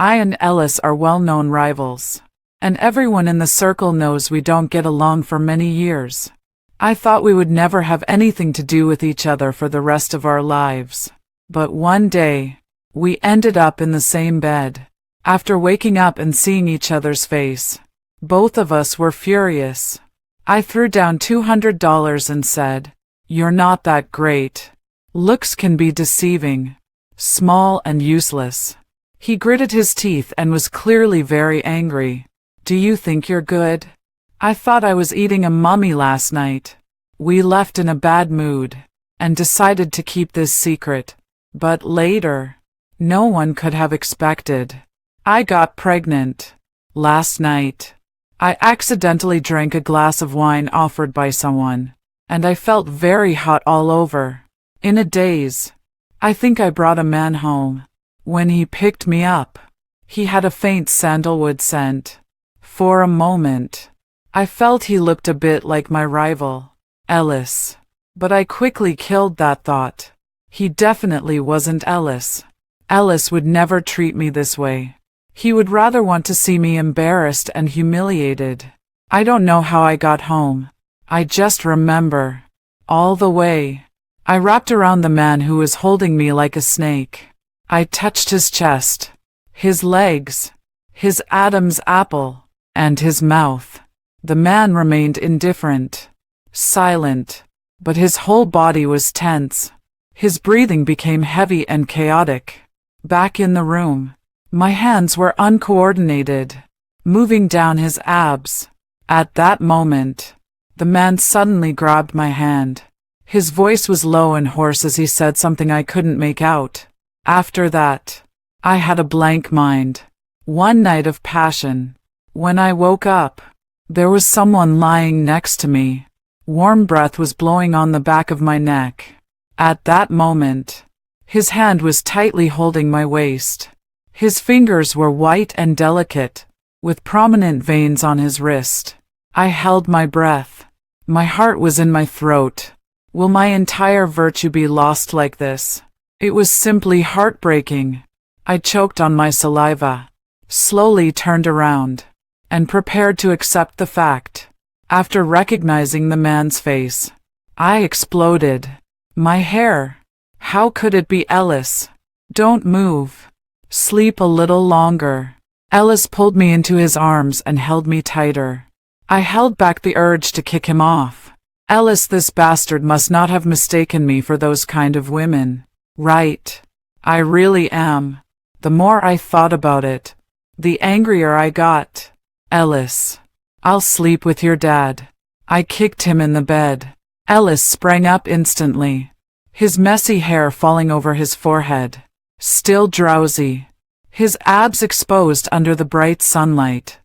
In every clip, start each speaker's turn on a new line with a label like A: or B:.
A: I and Ellis are well-known rivals, and everyone in the circle knows we don't get along for many years. I thought we would never have anything to do with each other for the rest of our lives. But one day, we ended up in the same bed. After waking up and seeing each other's face, both of us were furious. I threw down $200 and said, "You're not that great. Looks can be deceiving, small and useless." He gritted his teeth and was clearly very angry. "Do you think you're good? I thought I was eating a mummy last night." We left in a bad mood and decided to keep this secret. But later, no one could have expected, I got pregnant. Last night, I accidentally drank a glass of wine offered by someone, and I felt very hot all over. In a daze, I think I brought a man home. When he picked me up, he had a faint sandalwood scent. For a moment, I felt he looked a bit like my rival, Ellis. But I quickly killed that thought. He definitely wasn't Ellis. Ellis would never treat me this way. He would rather want to see me embarrassed and humiliated. I don't know how I got home. I just remember, all the way, I wrapped around the man who was holding me like a snake. I touched his chest, his legs, his Adam's apple, and his mouth. The man remained indifferent, silent, but his whole body was tense. His breathing became heavy and chaotic. Back in the room, my hands were uncoordinated, moving down his abs. At that moment, the man suddenly grabbed my hand. His voice was low and hoarse as he said something I couldn't make out. After that, I had a blank mind. One night of passion. When I woke up, there was someone lying next to me. Warm breath was blowing on the back of my neck. At that moment, his hand was tightly holding my waist. His fingers were white and delicate, with prominent veins on his wrist. I held my breath. My heart was in my throat. Will my entire virtue be lost like this? It was simply heartbreaking. I choked on my saliva, slowly turned around, and prepared to accept the fact. After recognizing the man's face, I exploded. My hair. How could it be Ellis? Don't move. Sleep a little longer. Ellis pulled me into his arms and held me tighter. I held back the urge to kick him off. Ellis, this bastard must not have mistaken me for those kind of women. Right. I really am. The more I thought about it, the angrier I got. Ellis. I'll sleep with your dad. I kicked him in the bed. Ellis sprang up instantly, his messy hair falling over his forehead. Still drowsy, his abs exposed under the bright sunlight.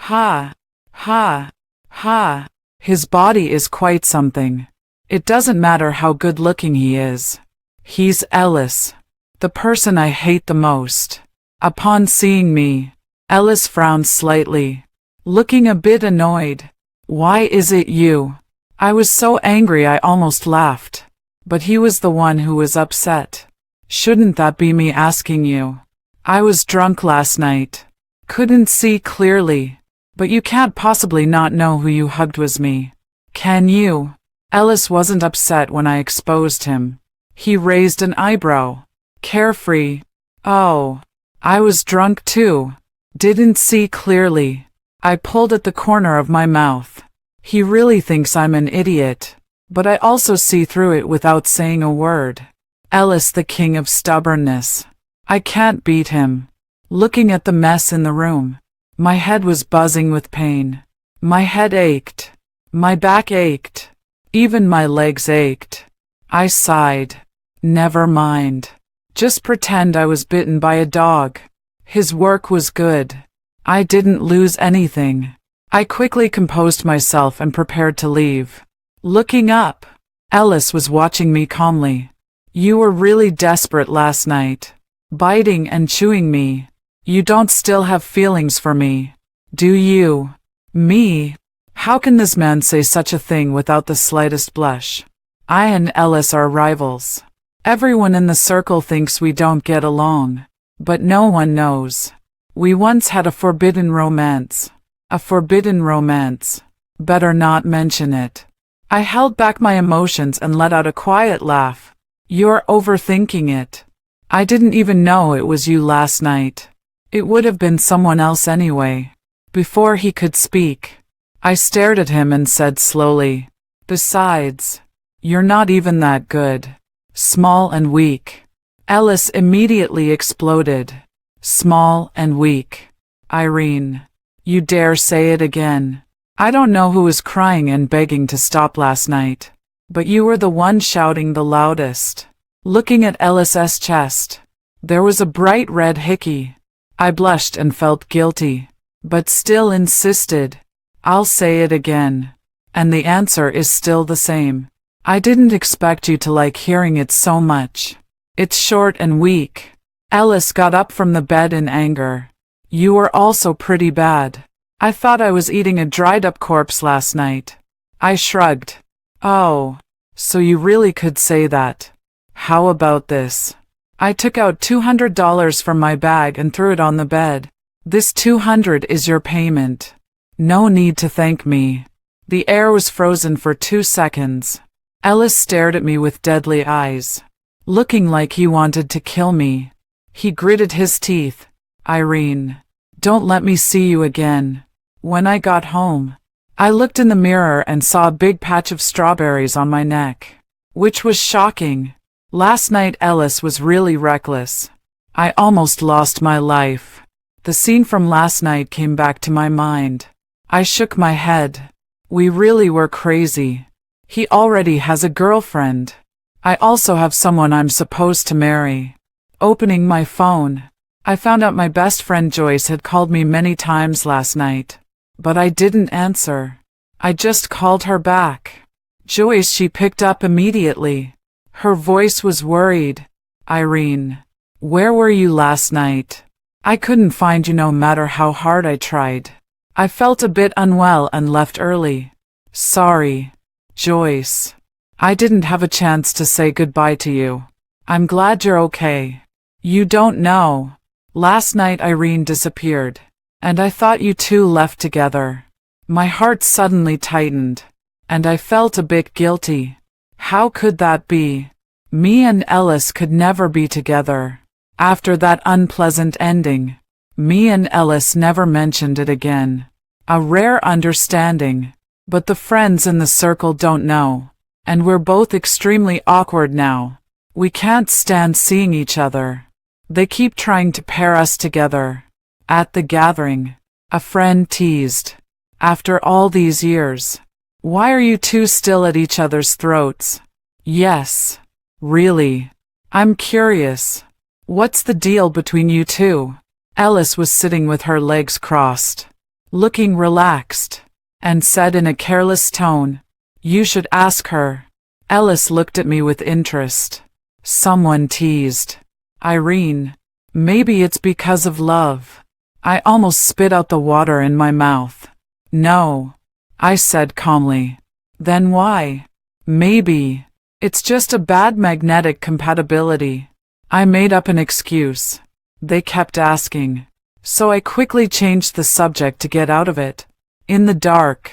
A: Ha! Ha! Ha! His body is quite something. It doesn't matter how good-looking he is. He's Ellis, the person I hate the most. Upon seeing me, Ellis frowned slightly, looking a bit annoyed. Why is it you? I was so angry I almost laughed. But he was the one who was upset. Shouldn't that be me asking you? I was drunk last night. Couldn't see clearly. But you can't possibly not know who you hugged was me. Can you? Ellis wasn't upset when I exposed him. He raised an eyebrow. Carefree. Oh, I was drunk too. Didn't see clearly. I pulled at the corner of my mouth. He really thinks I'm an idiot. But I also see through it without saying a word. Ellis, the king of stubbornness. I can't beat him. Looking at the mess in the room, my head was buzzing with pain. My head ached. My back ached. Even my legs ached. I sighed. Never mind. Just pretend I was bitten by a dog. His work was good. I didn't lose anything. I quickly composed myself and prepared to leave. Looking up, Ellis was watching me calmly. You were really desperate last night, biting and chewing me. You don't still have feelings for me, do you? Me? How can this man say such a thing without the slightest blush? I and Ellis are rivals. Everyone in the circle thinks we don't get along, but no one knows. We once had a forbidden romance. A forbidden romance. Better not mention it. I held back my emotions and let out a quiet laugh. You're overthinking it. I didn't even know it was you last night. It would have been someone else anyway. Before he could speak, I stared at him and said slowly, besides, you're not even that good. Small and weak. Ellis immediately exploded. Small and weak. Irene, you dare say it again? I don't know who was crying and begging to stop last night, but you were the one shouting the loudest. Looking at Ellis's chest, there was a bright red hickey. I blushed and felt guilty, but still insisted. I'll say it again. And the answer is still the same. I didn't expect you to like hearing it so much. It's short and weak. Ellis got up from the bed in anger. You were also pretty bad. I thought I was eating a dried-up corpse last night. I shrugged. Oh, so you really could say that. How about this? I took out $200 from my bag and threw it on the bed. This $200 is your payment. No need to thank me. The air was frozen for 2 seconds. Ellis stared at me with deadly eyes, looking like he wanted to kill me. He gritted his teeth. Irene, don't let me see you again. When I got home, I looked in the mirror and saw a big patch of strawberries on my neck, which was shocking. Last night Ellis was really reckless. I almost lost my life. The scene from last night came back to my mind. I shook my head. We really were crazy. He already has a girlfriend. I also have someone I'm supposed to marry. Opening my phone, I found out my best friend Joyce had called me many times last night, but I didn't answer. I just called her back. Joyce, she picked up immediately. Her voice was worried. Irene, where were you last night? I couldn't find you no matter how hard I tried. I felt a bit unwell and left early. Sorry, Joyce. I didn't have a chance to say goodbye to you. I'm glad you're okay. You don't know. Last night Irene disappeared, and I thought you two left together. My heart suddenly tightened, and I felt a bit guilty. How could that be? Me and Ellis could never be together. After that unpleasant ending, me and Ellis never mentioned it again. A rare understanding, but the friends in the circle don't know, and we're both extremely awkward now. We can't stand seeing each other. They keep trying to pair us together. At the gathering, a friend teased, after all these years, why are you two still at each other's throats? Yes, really. I'm curious. What's the deal between you two? Ellis was sitting with her legs crossed, looking relaxed, and said in a careless tone, you should ask her. Ellis looked at me with interest. Someone teased. Irene, maybe it's because of love. I almost spit out the water in my mouth. No, I said calmly. Then why? Maybe it's just a bad magnetic compatibility. I made up an excuse. They kept asking, so I quickly changed the subject to get out of it. In the dark,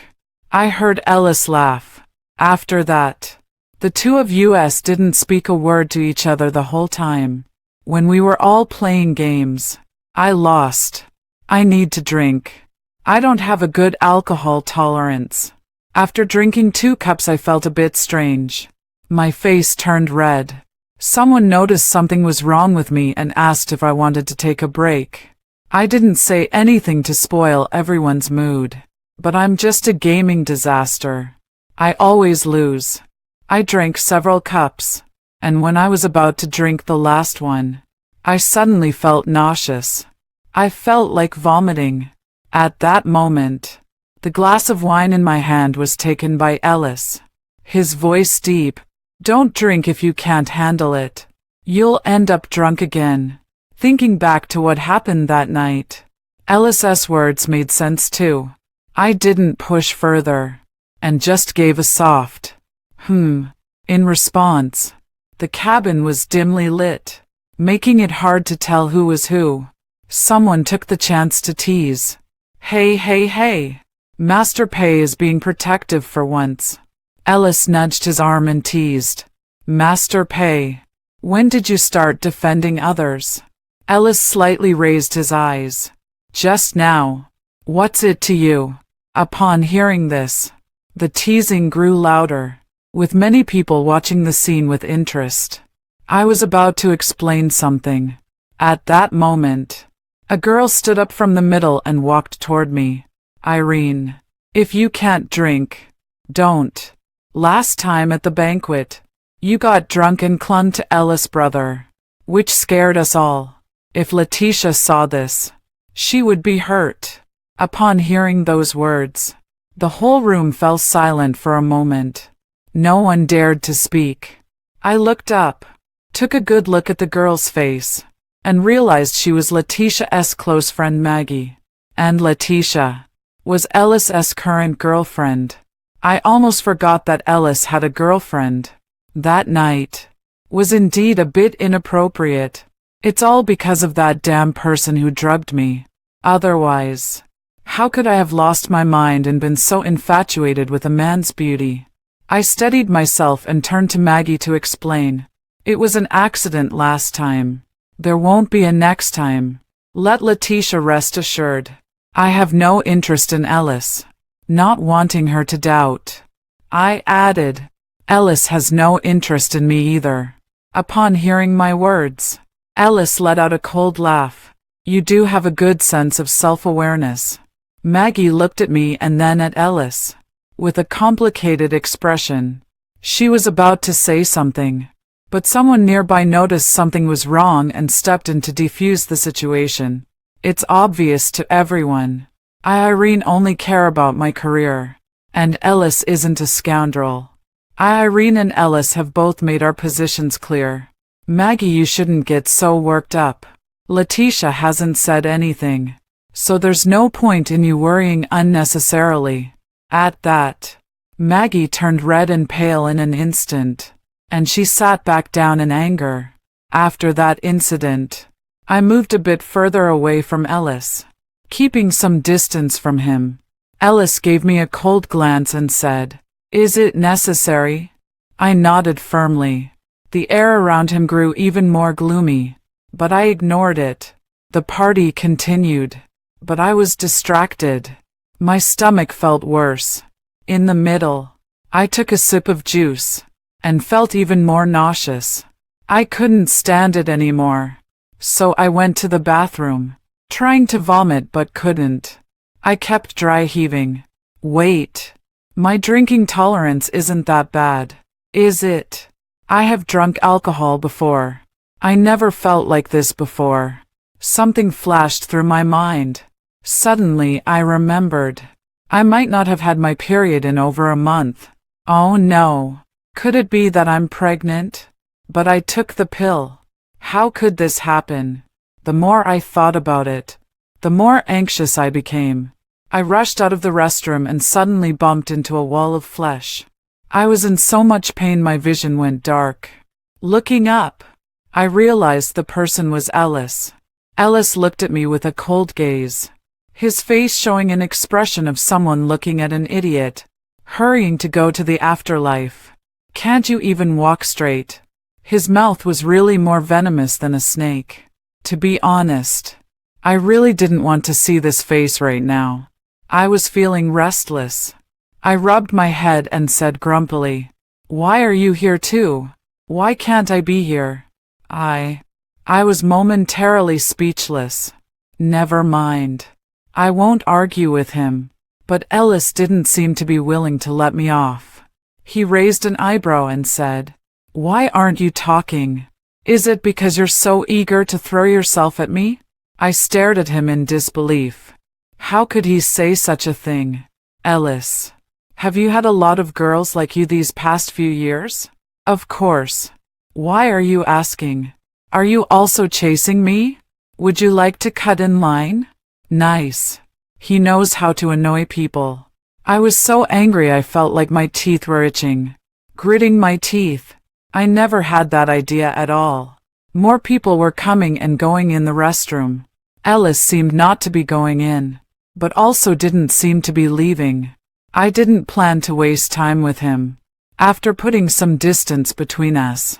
A: I heard Ellis laugh. After that, the two of us didn't speak a word to each other the whole time. When we were all playing games, I lost. I need to drink. I don't have a good alcohol tolerance. After drinking 2 cups, I felt a bit strange. My face turned red. Someone noticed something was wrong with me and asked if I wanted to take a break. I didn't say anything to spoil everyone's mood, but I'm just a gaming disaster. I always lose. I drank several cups, and when I was about to drink the last one, I suddenly felt nauseous. I felt like vomiting. At that moment, the glass of wine in my hand was taken by Ellis. His voice deep. Don't drink if you can't handle it. You'll end up drunk again. Thinking back to what happened that night, Ellis's words made sense too. I didn't push further, and just gave a soft, in response. The cabin was dimly lit, making it hard to tell who was who. Someone took the chance to tease. Hey, hey, hey. Master Pei is being protective for once. Ellis nudged his arm and teased. Master Pei, when did you start defending others? Ellis slightly raised his eyes. Just now. What's it to you? Upon hearing this, the teasing grew louder, with many people watching the scene with interest. I was about to explain something. At that moment, a girl stood up from the middle and walked toward me. Irene, if you can't drink, don't. Last time at the banquet, you got drunk and clung to Ellis' brother, which scared us all. If Letitia saw this, she would be hurt. Upon hearing those words, the whole room fell silent for a moment. No one dared to speak. I looked up, took a good look at the girl's face, and realized she was Letitia's close friend Maggie. And Letitia was Ellis's current girlfriend. I almost forgot that Ellis had a girlfriend. That night was indeed a bit inappropriate. It's all because of that damn person who drugged me. Otherwise, how could I have lost my mind and been so infatuated with a man's beauty? I steadied myself and turned to Maggie to explain. It was an accident last time. There won't be a next time. Let Letitia rest assured. I have no interest in Ellis. Not wanting her to doubt, I added, Ellis has no interest in me either. Upon hearing my words, Ellis let out a cold laugh. You do have a good sense of self-awareness. Maggie looked at me and then at Ellis, with a complicated expression. She was about to say something, but someone nearby noticed something was wrong and stepped in to defuse the situation. It's obvious to everyone. Irene only care about my career, and Ellis isn't a scoundrel. Irene and Ellis have both made our positions clear. Maggie, you shouldn't get so worked up. Letitia hasn't said anything, so there's no point in you worrying unnecessarily. At that, Maggie turned red and pale in an instant, and she sat back down in anger. After that incident, I moved a bit further away from Ellis, keeping some distance from him. Ellis gave me a cold glance and said, Is it necessary? I nodded firmly. The air around him grew even more gloomy, but I ignored it. The party continued, but I was distracted. My stomach felt worse. In the middle, I took a sip of juice, and felt even more nauseous. I couldn't stand it anymore. So I went to the bathroom, trying to vomit but couldn't. I kept dry heaving. Wait. My drinking tolerance isn't that bad, is it? I have drunk alcohol before. I never felt like this before. Something flashed through my mind. Suddenly I remembered. I might not have had my period in over a month. Oh no. Could it be that I'm pregnant? But I took the pill. How could this happen? The more I thought about it, the more anxious I became. I rushed out of the restroom and suddenly bumped into a wall of flesh. I was in so much pain my vision went dark. Looking up, I realized the person was Ellis. Ellis looked at me with a cold gaze, his face showing an expression of someone looking at an idiot, hurrying to go to the afterlife. Can't you even walk straight? His mouth was really more venomous than a snake. To be honest, I really didn't want to see this face right now. I was feeling restless. I rubbed my head and said grumpily, Why are you here too? Why can't I be here? I was momentarily speechless. Never mind. I won't argue with him. But Ellis didn't seem to be willing to let me off. He raised an eyebrow and said, Why aren't you talking? Is it because you're so eager to throw yourself at me? I stared at him in disbelief. How could he say such a thing? Ellis, have you had a lot of girls like you these past few years? Of course. Why are you asking? Are you also chasing me? Would you like to cut in line? Nice. He knows how to annoy people. I was so angry I felt like my teeth were itching. Gritting my teeth. I never had that idea at all. More people were coming and going in the restroom. Ellis seemed not to be going in, but also didn't seem to be leaving. I didn't plan to waste time with him. After putting some distance between us,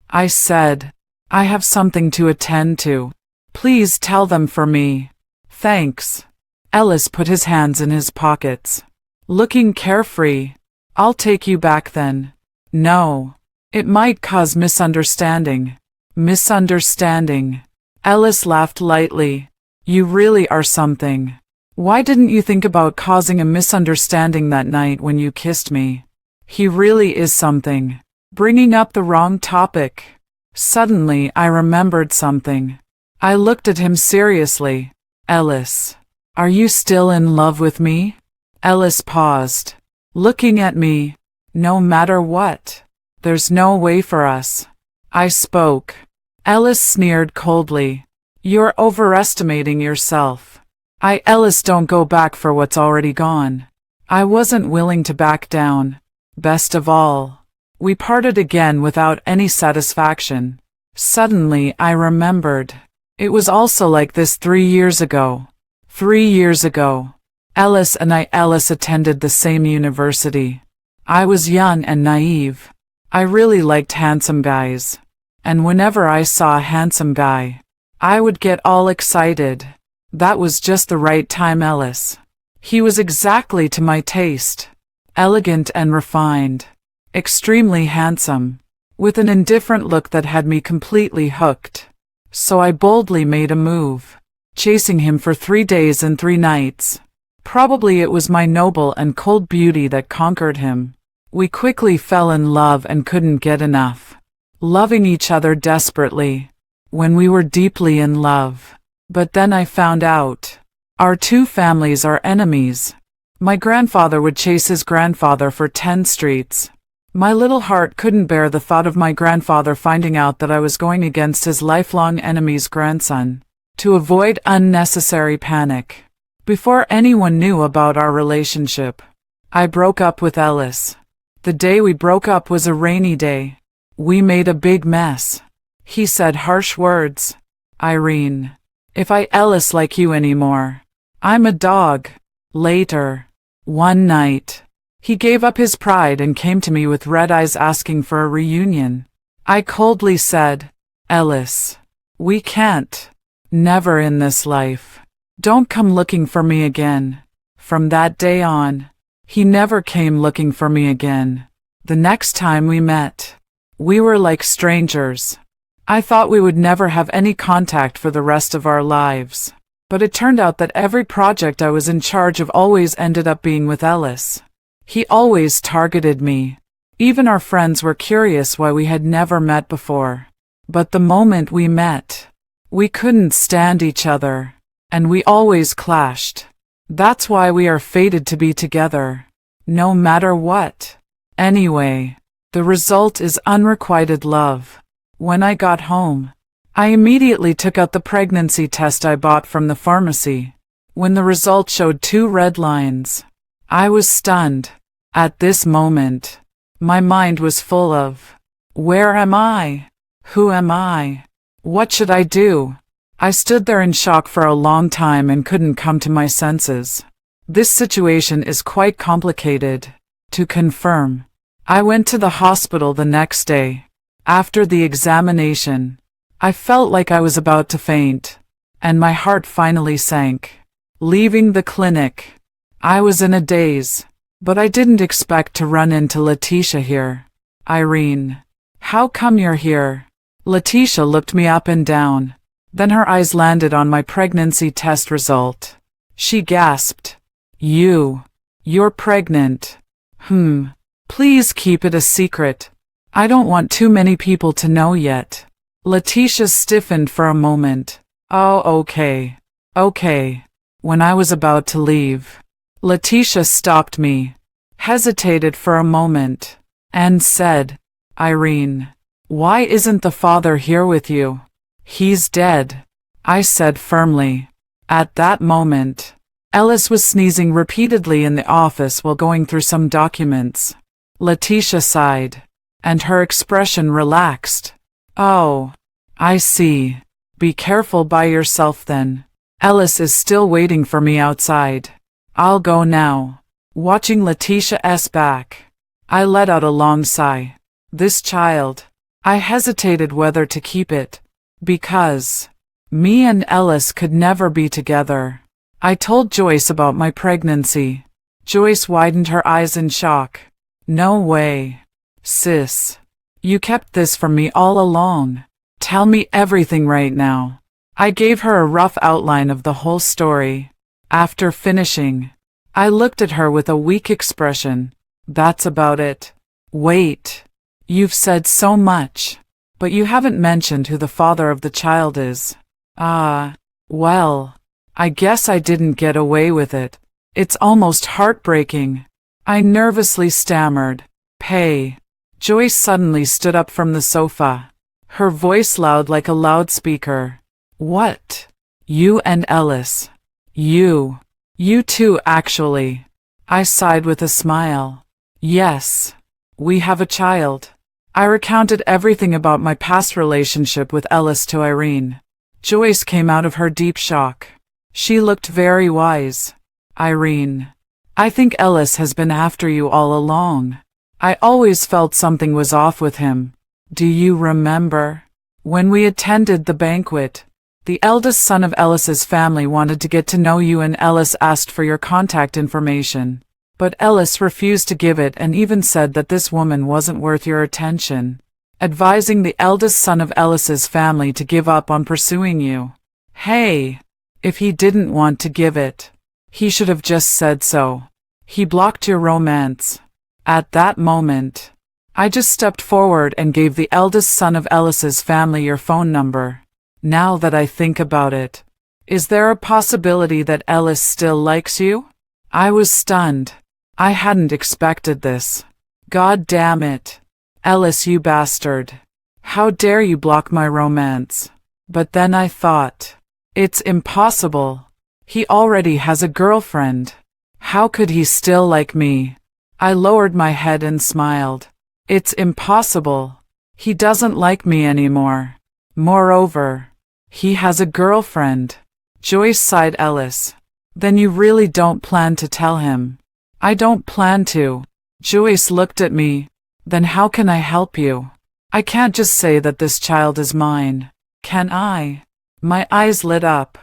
A: I said, I have something to attend to. Please tell them for me. Thanks. Ellis put his hands in his pockets, looking carefree. I'll take you back then. No. It might cause misunderstanding. Misunderstanding. Ellis laughed lightly. You really are something. Why didn't you think about causing a misunderstanding that night when you kissed me? He really is something. Bringing up the wrong topic. Suddenly, I remembered something. I looked at him seriously. Ellis, are you still in love with me? Ellis paused, looking at me. No matter what, there's no way for us. I spoke. Ellis sneered coldly. You're overestimating yourself. Ellis, don't go back for what's already gone. I wasn't willing to back down. Best of all, we parted again without any satisfaction. Suddenly, I remembered. It was also like this 3 years ago. 3 years ago. Ellis attended the same university. I was young and naive. I really liked handsome guys. And whenever I saw a handsome guy, I would get all excited. That was just the right time, Ellis. He was exactly to my taste. Elegant and refined. Extremely handsome. With an indifferent look that had me completely hooked. So I boldly made a move, chasing him for 3 days and 3 nights. Probably it was my noble and cold beauty that conquered him. We quickly fell in love and couldn't get enough. Loving each other desperately. When we were deeply in love. But then I found out. Our 2 families are enemies. My grandfather would chase his grandfather for 10 streets. My little heart couldn't bear the thought of my grandfather finding out that I was going against his lifelong enemy's grandson. To avoid unnecessary panic, before anyone knew about our relationship, I broke up with Ellis. The day we broke up was a rainy day. We made a big mess. He said harsh words. Irene, if I Ellis like you anymore, I'm a dog. Later, one night, he gave up his pride and came to me with red eyes asking for a reunion. I coldly said, Ellis, we can't. Never in this life. Don't come looking for me again. From that day on, he never came looking for me again. The next time we met, we were like strangers. I thought we would never have any contact for the rest of our lives. But it turned out that every project I was in charge of always ended up being with Ellis. He always targeted me. Even our friends were curious why we had never met before. But the moment we met, we couldn't stand each other. And we always clashed. That's why we are fated to be together. No matter what. Anyway, the result is unrequited love. When I got home, I immediately took out the pregnancy test I bought from the pharmacy. When the result showed 2 red lines, I was stunned. At this moment, my mind was full of, where am I? Who am I? What should I do? I stood there in shock for a long time and couldn't come to my senses. This situation is quite complicated. To confirm, I went to the hospital the next day. After the examination, I felt like I was about to faint, and my heart finally sank. Leaving the clinic, I was in a daze, but I didn't expect to run into Letitia here. Irene, how come you're here? Letitia looked me up and down. Then her eyes landed on my pregnancy test result. She gasped. You're pregnant. Please keep it a secret. I don't want too many people to know yet. Letitia stiffened for a moment. Oh, okay. When I was about to leave, Letitia stopped me, hesitated for a moment, and said, Irene, why isn't the father here with you? He's dead, I said firmly. At that moment, Ellis was sneezing repeatedly in the office while going through some documents. Letitia sighed, and her expression relaxed. Oh, I see. Be careful by yourself then. Ellis is still waiting for me outside. I'll go now. Watching Letitia's back, I let out a long sigh. This child. I hesitated whether to keep it, because me and Ellis could never be together. I told Joyce about my pregnancy. Joyce widened her eyes in shock. No way. Sis. You kept this from me all along. Tell me everything right now. I gave her a rough outline of the whole story. After finishing, I looked at her with a weak expression. That's about it. Wait. You've said so much, but you haven't mentioned who the father of the child is. Well, I guess I didn't get away with it. It's almost heartbreaking. I nervously stammered. Pay. Joyce suddenly stood up from the sofa, her voice loud like a loudspeaker. What? You and Ellis. You too, actually. I sighed with a smile. Yes, we have a child. I recounted everything about my past relationship with Ellis to Irene. Joyce came out of her deep shock. She looked very wise. Irene, I think Ellis has been after you all along. I always felt something was off with him. Do you remember? When we attended the banquet, the eldest son of Ellis's family wanted to get to know you and Ellis asked for your contact information. But Ellis refused to give it and even said that this woman wasn't worth your attention, advising the eldest son of Ellis's family to give up on pursuing you. Hey, if he didn't want to give it, he should have just said so. He blocked your romance. At that moment, I just stepped forward and gave the eldest son of Ellis's family your phone number. Now that I think about it, is there a possibility that Ellis still likes you? I was stunned. I hadn't expected this. God damn it. Ellis, you bastard. How dare you block my romance? But then I thought, it's impossible. He already has a girlfriend. How could he still like me? I lowered my head and smiled. It's impossible. He doesn't like me anymore. Moreover, he has a girlfriend. Joyce sighed. Ellis. Then you really don't plan to tell him? I don't plan to. Joyce looked at me. Then how can I help you? I can't just say that this child is mine, can I? My eyes lit up.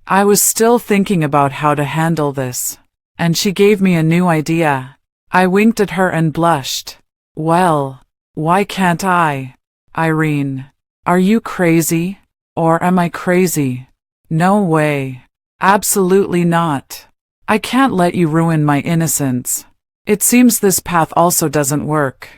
A: I was still thinking about how to handle this, and she gave me a new idea. I winked at her and blushed. Well, why can't I? Irene, are you crazy? Or am I crazy? No way. Absolutely not. I can't let you ruin my innocence. It seems this path also doesn't work.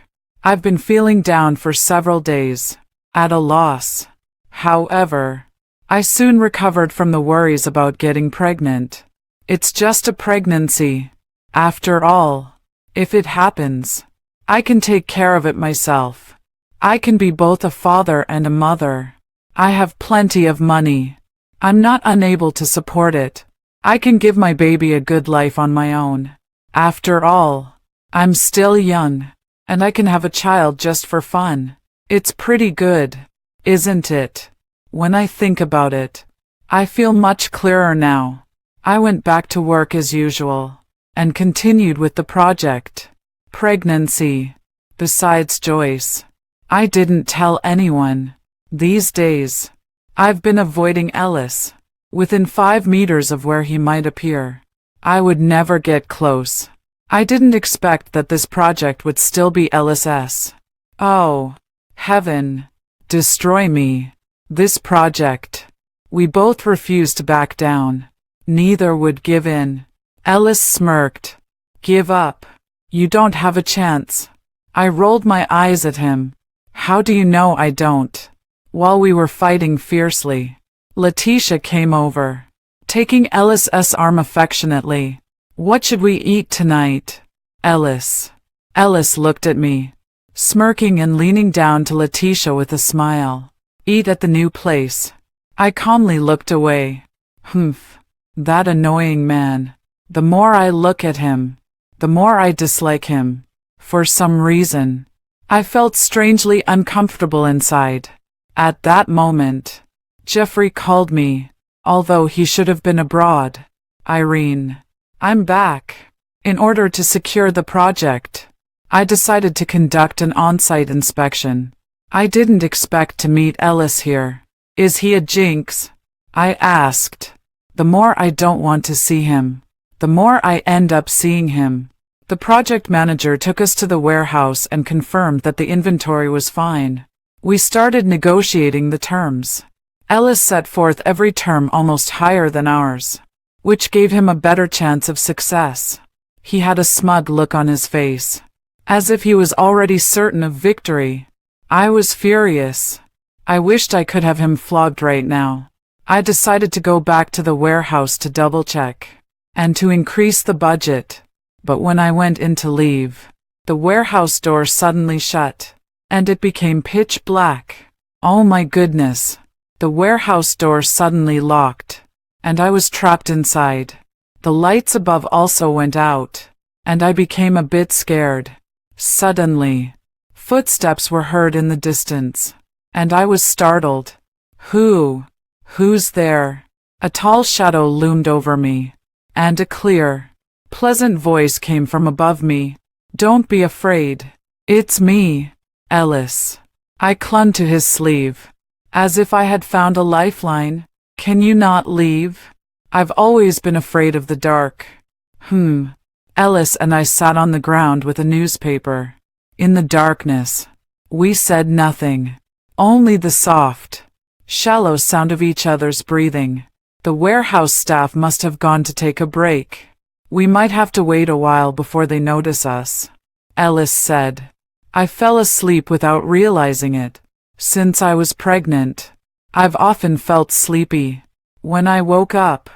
A: I've been feeling down for several days, at a loss. However, I soon recovered from the worries about getting pregnant. It's just a pregnancy. After all, if it happens, I can take care of it myself. I can be both a father and a mother. I have plenty of money. I'm not unable to support it. I can give my baby a good life on my own. After all, I'm still young, and I can have a child just for fun. It's pretty good, isn't it? When I think about it, I feel much clearer now. I went back to work as usual, and continued with the project. Pregnancy. Besides Joyce, I didn't tell anyone. These days, I've been avoiding Ellis. Within 5 meters of where he might appear, I would never get close. I didn't expect that this project would still be Ellis's. Oh, heaven. Destroy me. This project. We both refused to back down. Neither would give in. Ellis smirked. Give up. You don't have a chance. I rolled my eyes at him. How do you know I don't? While we were fighting fiercely, Letitia came over, taking Ellis's arm affectionately. What should we eat tonight? Ellis. Ellis looked at me, smirking and leaning down to Letitia with a smile. Eat at the new place. I calmly looked away. Humph. That annoying man. The more I look at him, the more I dislike him. For some reason, I felt strangely uncomfortable inside. At that moment, Jeffrey called me. although he should have been abroad. Irene. I'm back. In order to secure the project, I decided to conduct an on-site inspection. I didn't expect to meet Ellis here. Is he a jinx? I asked. The more I don't want to see him, the more I end up seeing him. The project manager took us to the warehouse and confirmed that the inventory was fine. We started negotiating the terms. Ellis set forth every term almost higher than ours, which gave him a better chance of success. He had a smug look on his face, as if he was already certain of victory. I was furious. I wished I could have him flogged right now. I decided to go back to the warehouse to double-check, and to increase the budget. But when I went in to leave, the warehouse door suddenly shut, and it became pitch black. Oh my goodness. The warehouse door suddenly locked, and I was trapped inside. The lights above also went out, and I became a bit scared. Suddenly, footsteps were heard in the distance, and I was startled. Who's there? A tall shadow loomed over me, and a clear, pleasant voice came from above me. Don't be afraid. It's me, Ellis. I clung to his sleeve, as if I had found a lifeline. Can you not leave? I've always been afraid of the dark. Ellis and I sat on the ground with a newspaper. In the darkness, we said nothing, only the soft, shallow sound of each other's breathing. The warehouse staff must have gone to take a break. We might have to wait a while before they notice us. Ellis said. I fell asleep without realizing it. Since I was pregnant, I've often felt sleepy. When I woke up,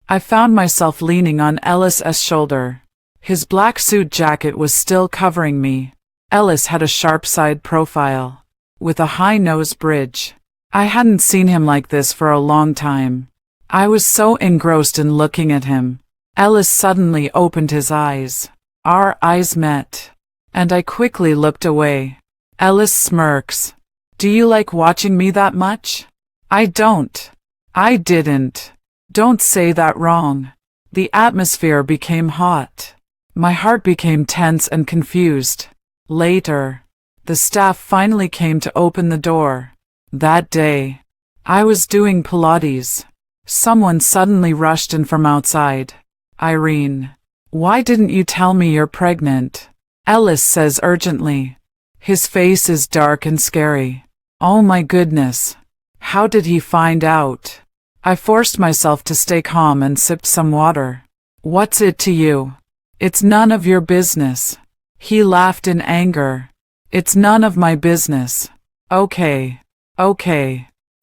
A: I found myself leaning on Ellis's shoulder. His black suit jacket was still covering me. Ellis had a sharp side profile, with a high nose bridge. I hadn't seen him like this for a long time. I was so engrossed in looking at him. Ellis suddenly opened his eyes. Our eyes met, and I quickly looked away. Ellis smirks. Do you like watching me that much? I don't. I didn't. Don't say that wrong. The atmosphere became hot. My heart became tense and confused. Later, the staff finally came to open the door. That day, I was doing Pilates. Someone suddenly rushed in from outside. Irene, why didn't you tell me you're pregnant? Ellis says urgently. His face is dark and scary. Oh my goodness. How did he find out? I forced myself to stay calm and sipped some water. What's it to you? It's none of your business. He laughed in anger. It's none of my business. Okay.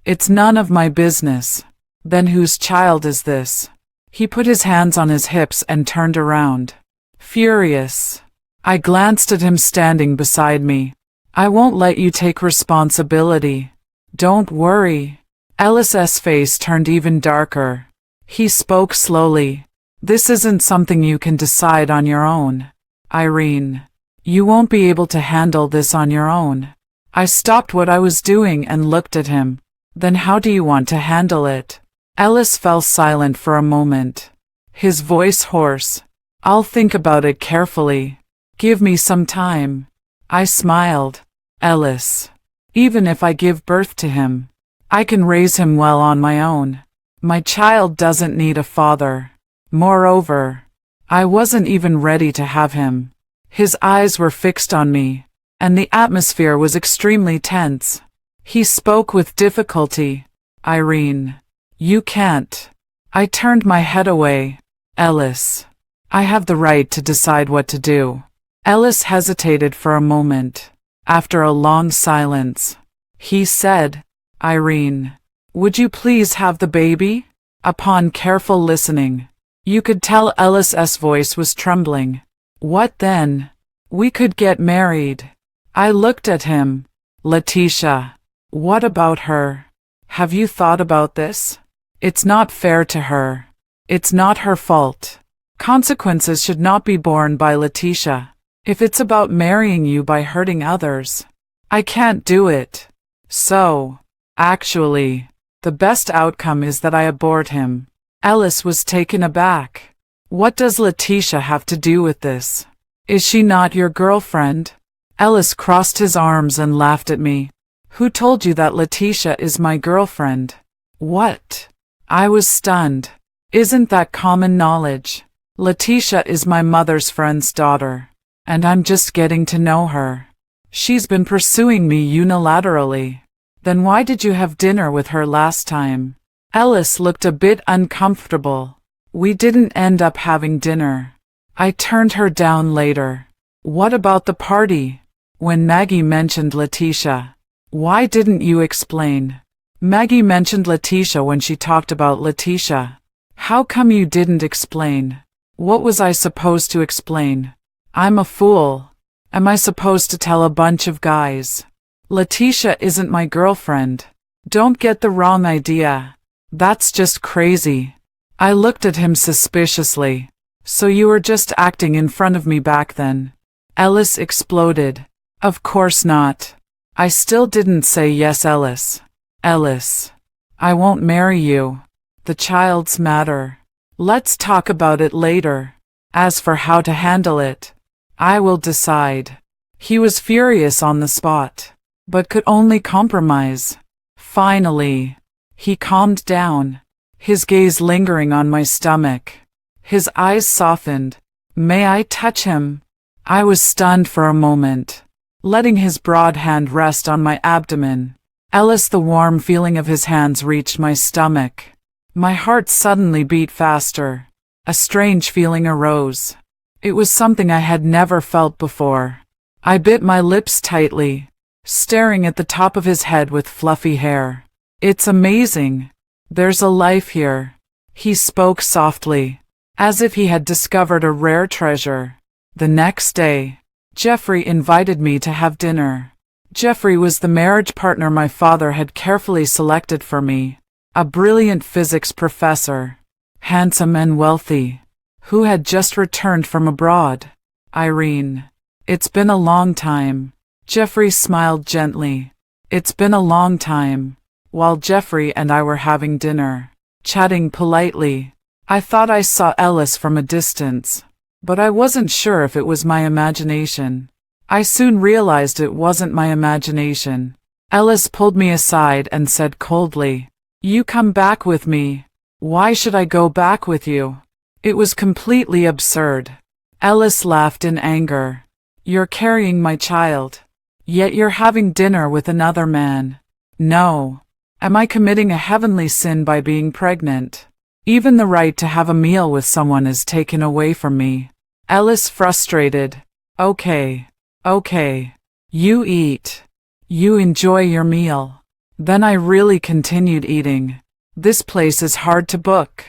A: It's none of my business. Then whose child is this? He put his hands on his hips and turned around. Furious. I glanced at him standing beside me. I won't let you take responsibility. Don't worry. Ellis's face turned even darker. He spoke slowly. This isn't something you can decide on your own. Irene, you won't be able to handle this on your own. I stopped what I was doing and looked at him. Then how do you want to handle it? Ellis fell silent for a moment, his voice hoarse. I'll think about it carefully. Give me some time. I smiled. Ellis, even if I give birth to him, I can raise him well on my own. My child doesn't need a father. Moreover, I wasn't even ready to have him. His eyes were fixed on me, and the atmosphere was extremely tense. He spoke with difficulty. Irene, you can't. I turned my head away. Ellis, I have the right to decide what to do. Ellis hesitated for a moment. After a long silence, he said, Irene, would you please have the baby? Upon careful listening, you could tell Ellis's voice was trembling. What then? We could get married. I looked at him. Letitia, what about her? Have you thought about this? It's not fair to her. It's not her fault. Consequences should not be borne by Letitia. If it's about marrying you by hurting others, I can't do it. So, actually, The best outcome is that I abort him. Ellis was taken aback. What does Letitia have to do with this? Is she not your girlfriend? Ellis crossed his arms and laughed at me. Who told you that Letitia is my girlfriend? What? I was stunned. Isn't that common knowledge? Letitia is my mother's friend's daughter, and I'm just getting to know her. She's been pursuing me unilaterally. Then why did you have dinner with her last time? Ellis looked a bit uncomfortable. We didn't end up having dinner. I turned her down later. What about the party? When Maggie mentioned Letitia, why didn't you explain? Maggie mentioned Letitia when she talked about Letitia. How come you didn't explain? What was I supposed to explain? I'm a fool. Am I supposed to tell a bunch of guys? Letitia isn't my girlfriend. Don't get the wrong idea. That's just crazy. I looked at him suspiciously. So you were just acting in front of me back then? Ellis exploded. Of course not. I still didn't say yes, Ellis. Ellis, I won't marry you. The child's matter. Let's talk about it later. As for how to handle it, I will decide. He was furious on the spot, but could only compromise. Finally, he calmed down, his gaze lingering on my stomach. His eyes softened. May I touch him? I was stunned for a moment, letting his broad hand rest on my abdomen. Ellis, the warm feeling of his hands reached my stomach. My heart suddenly beat faster. A strange feeling arose. It was something I had never felt before. I bit my lips tightly, staring at the top of his head with fluffy hair. It's amazing. There's a life here. He spoke softly, as if he had discovered a rare treasure. The next day, Jeffrey invited me to have dinner. Jeffrey was the marriage partner my father had carefully selected for me. A brilliant physics professor, handsome and wealthy, who had just returned from abroad. Irene. It's been a long time. Jeffrey smiled gently. It's been a long time. While Jeffrey and I were having dinner, chatting politely, I thought I saw Ellis from a distance, but I wasn't sure if it was my imagination. I soon realized it wasn't my imagination. Ellis pulled me aside and said coldly, "You come back with me." Why should I go back with you? It was completely absurd. Ellis laughed in anger. You're carrying my child. Yet you're having dinner with another man. No. Am I committing a heavenly sin by being pregnant? Even the right to have a meal with someone is taken away from me. Ellis, frustrated. Okay. You eat. You enjoy your meal. Then I really continued eating. This place is hard to book.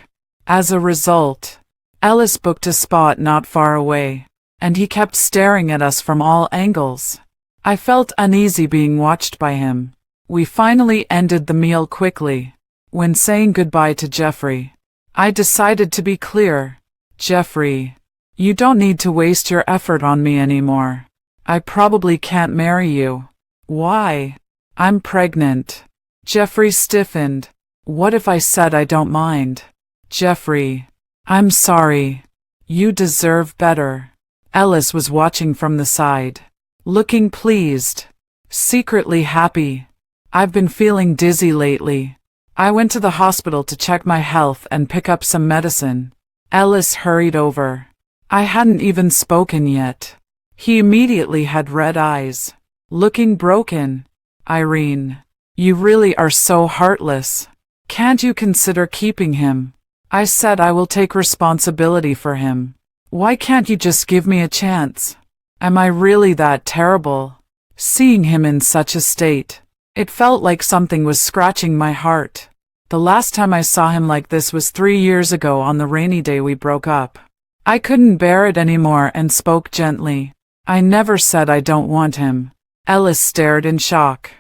A: As a result, Ellis booked a spot not far away, and he kept staring at us from all angles. I felt uneasy being watched by him. We finally ended the meal quickly. When saying goodbye to Jeffrey, I decided to be clear. Jeffrey, you don't need to waste your effort on me anymore. I probably can't marry you. Why? I'm pregnant. Jeffrey stiffened. What if I said I don't mind? Jeffrey, I'm sorry. You deserve better. Ellis was watching from the side, looking pleased, secretly happy. I've been feeling dizzy lately. I went to the hospital to check my health and pick up some medicine. Ellis hurried over. I hadn't even spoken yet. He immediately had red eyes, looking broken. Irene, you really are so heartless. Can't you consider keeping him? I said I will take responsibility for him. Why can't you just give me a chance? Am I really that terrible? Seeing him in such a state, it felt like something was scratching my heart. The last time I saw him like this was 3 years ago on the rainy day we broke up. I couldn't bear it anymore and spoke gently. I never said I don't want him. Ellis stared in shock,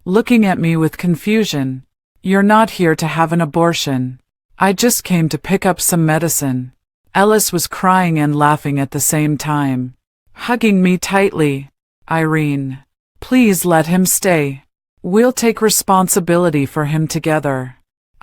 A: looking at me with confusion. You're not here to have an abortion. I just came to pick up some medicine. Ellis was crying and laughing at the same time, hugging me tightly. Irene, please let him stay. We'll take responsibility for him together.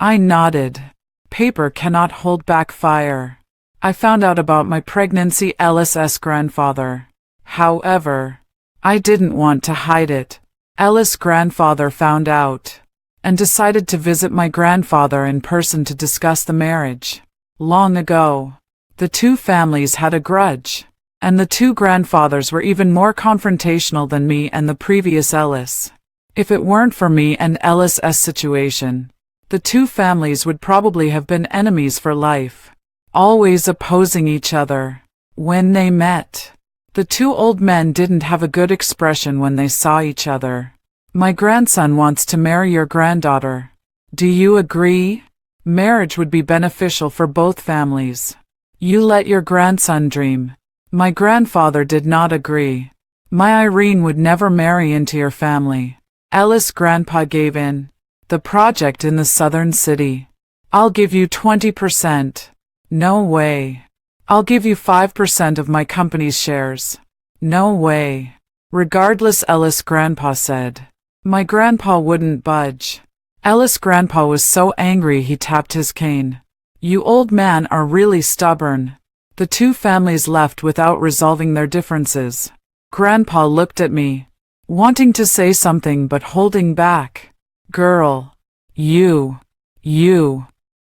A: I nodded. Paper cannot hold back fire. I found out about my pregnancy Ellis's grandfather. However, I didn't want to hide it. Ellis' grandfather found out and decided to visit my grandfather in person to discuss the marriage. Long ago, the two families had a grudge, and the two grandfathers were even more confrontational than me and the previous Ellis. If it weren't for me and Ellis's situation, the two families would probably have been enemies for life, always opposing each other. When they met, the two old men didn't have a good expression when they saw each other. My grandson wants to marry your granddaughter. Do you agree? Marriage would be beneficial for both families. You let your grandson dream. My grandfather did not agree. My Irene would never marry into your family. Ellis' grandpa gave in. The project in the southern city. I'll give you 20%. No way. I'll give you 5% of my company's shares. No way. Regardless, Ellis' grandpa said. My grandpa wouldn't budge. Ellis' grandpa was so angry he tapped his cane. You old man are really stubborn. The two families left without resolving their differences. Grandpa looked at me, wanting to say something but holding back. Girl. You.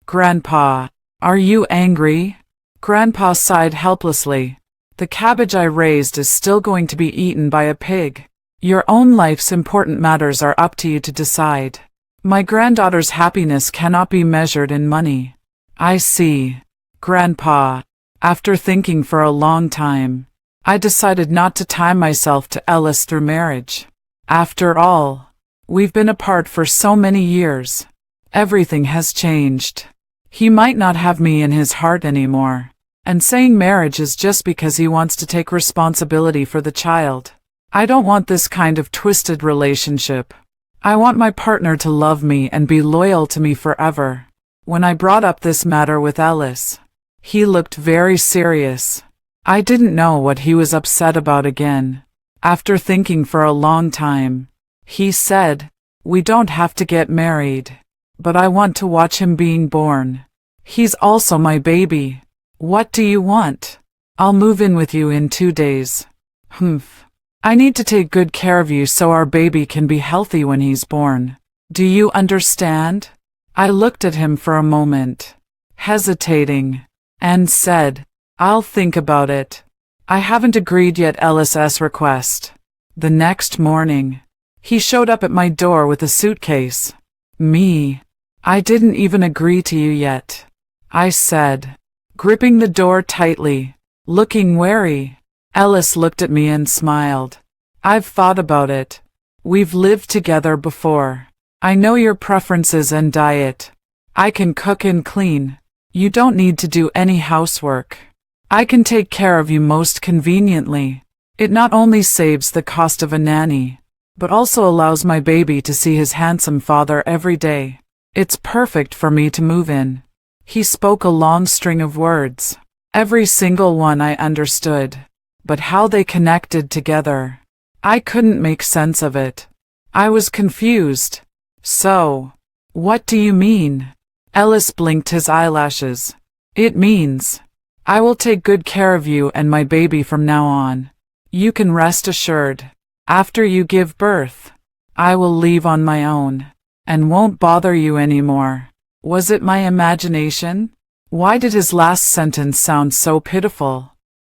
A: Grandpa. Are you angry? Grandpa sighed helplessly. The cabbage I raised is still going to be eaten by a pig. Your own life's important matters are up to you to decide. My granddaughter's happiness cannot be measured in money. I see. Grandpa. After thinking for a long time, I decided not to tie myself to Ellis through marriage. After all, we've been apart for so many years. Everything has changed. He might not have me in his heart anymore. And saying marriage is just because he wants to take responsibility for the child. I don't want this kind of twisted relationship. I want my partner to love me and be loyal to me forever. When I brought up this matter with Ellis, he looked very serious. I didn't know what he was upset about again. After thinking for a long time, he said, "We don't have to get married, but I want to watch him being born. He's also my baby. What do you want? I'll move in with you in 2 days. I need to take good care of you so our baby can be healthy when he's born. Do you understand?" I looked at him for a moment, hesitating, and said, "I'll think about it. I haven't agreed yet." Ellis's request. The next morning, he showed up at my door with a suitcase. "Me? I didn't even agree to you yet," I said, gripping the door tightly, looking wary. Ellis looked at me and smiled. "I've thought about it. We've lived together before. I know your preferences and diet. I can cook and clean. You don't need to do any housework. I can take care of you most conveniently. It not only saves the cost of a nanny, but also allows my baby to see his handsome father every day. It's perfect for me to move in." He spoke a long string of words. Every single one I understood. But how they connected together, I couldn't make sense of it. I was confused. "So, what do you mean?" Ellis blinked his eyelashes. "It means, I will take good care of you and my baby from now on. You can rest assured. After you give birth, I will leave on my own, and won't bother you anymore." Was it my imagination? Why did his last sentence sound so pitiful?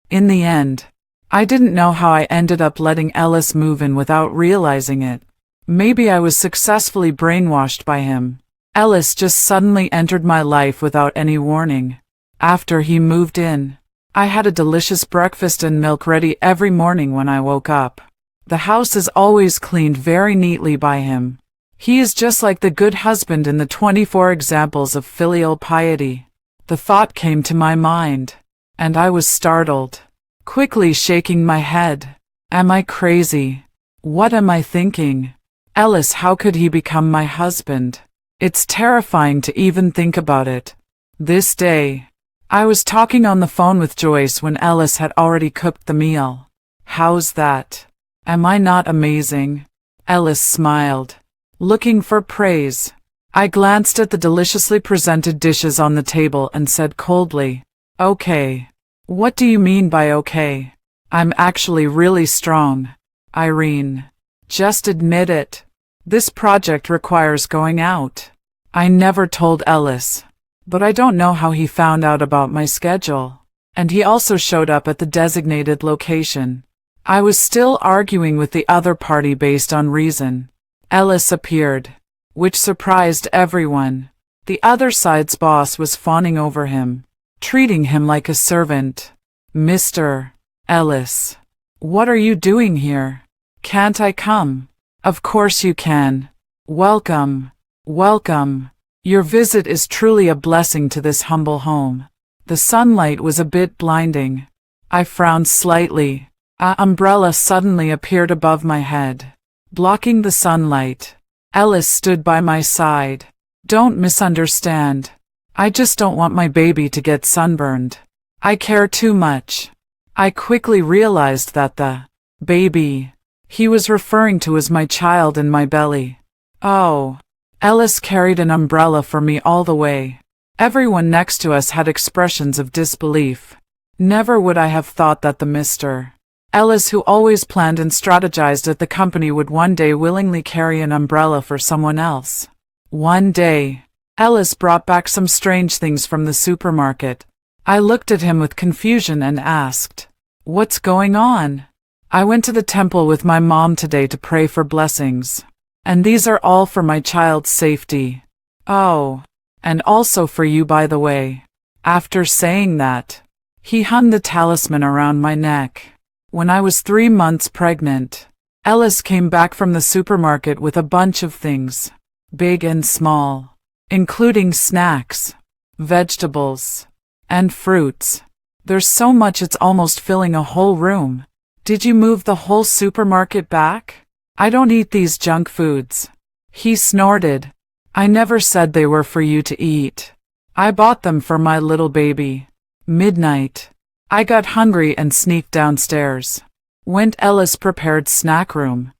A: In the end, I didn't know how I ended up letting Ellis move in without realizing it. Maybe I was successfully brainwashed by him. Ellis just suddenly entered my life without any warning. After he moved in, I had a delicious breakfast and milk ready every morning when I woke up. The house is always cleaned very neatly by him. He is just like the good husband in the 24 examples of filial piety. The thought came to my mind, and I was startled, quickly shaking my head. Am I crazy? What am I thinking? Ellis, how could he become my husband? It's terrifying to even think about it. This day, I was talking on the phone with Joyce when Ellis had already cooked the meal. "How's that? Am I not amazing?" Ellis smiled, looking for praise. I glanced at the deliciously presented dishes on the table and said coldly, "Okay." "What do you mean by okay?" "I'm actually really strong, Irene. Just admit it. This project requires going out." I never told Ellis, but I don't know how he found out about my schedule. And he also showed up at the designated location. I was still arguing with the other party based on reason. Ellis appeared, which surprised everyone. The other side's boss was fawning over him, treating him like a servant. "Mr. Ellis, what are you doing here? Can't I come?" "Of course you can. Welcome, welcome. Your visit is truly a blessing to this humble home." The sunlight was a bit blinding. I frowned slightly. An umbrella suddenly appeared above my head, blocking the sunlight. Ellis stood by my side. "Don't misunderstand. I just don't want my baby to get sunburned. I care too much." I quickly realized that the baby he was referring to as my child in my belly. Oh. Ellis carried an umbrella for me all the way. Everyone next to us had expressions of disbelief. Never would I have thought that the Mr. Ellis who always planned and strategized at the company would one day willingly carry an umbrella for someone else. One day, Ellis brought back some strange things from the supermarket. I looked at him with confusion and asked, "What's going on?" "I went to the temple with my mom today to pray for blessings. And these are all for my child's safety." "Oh. And also for you, by the way." After saying that, he hung the talisman around my neck. When I was 3 months pregnant, Ellis came back from the supermarket with a bunch of things, big and small, including snacks, vegetables, and fruits. There's so much it's almost filling a whole room. "Did you move the whole supermarket back? I don't eat these junk foods." He snorted. "I never said they were for you to eat. I bought them for my little baby." Midnight. I got hungry and sneaked downstairs. Went Ellis' prepared snack room.